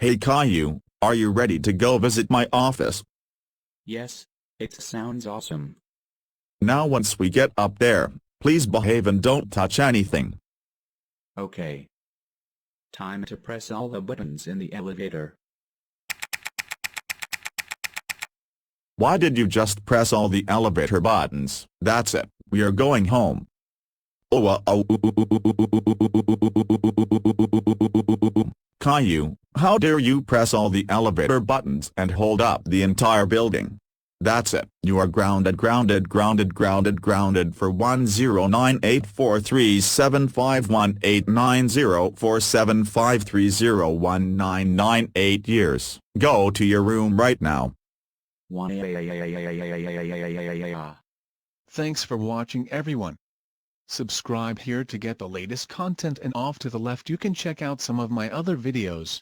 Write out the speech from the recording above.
Hey Caillou, are you ready to go visit my office? Yes, it sounds awesome. Now once we get up there, please behave and don't touch anything. Okay. Time to press all the buttons in the elevator. Why did you just press all the elevator buttons? That's it, we are going home. Caillou, how dare you press all the elevator buttons and hold up the entire building? That's it, you are grounded for 1098437518904753019998 years. Go to your room right now. Thanks for watching everyone. Subscribe here to get the latest content, and off to the left you can check out some of my other videos.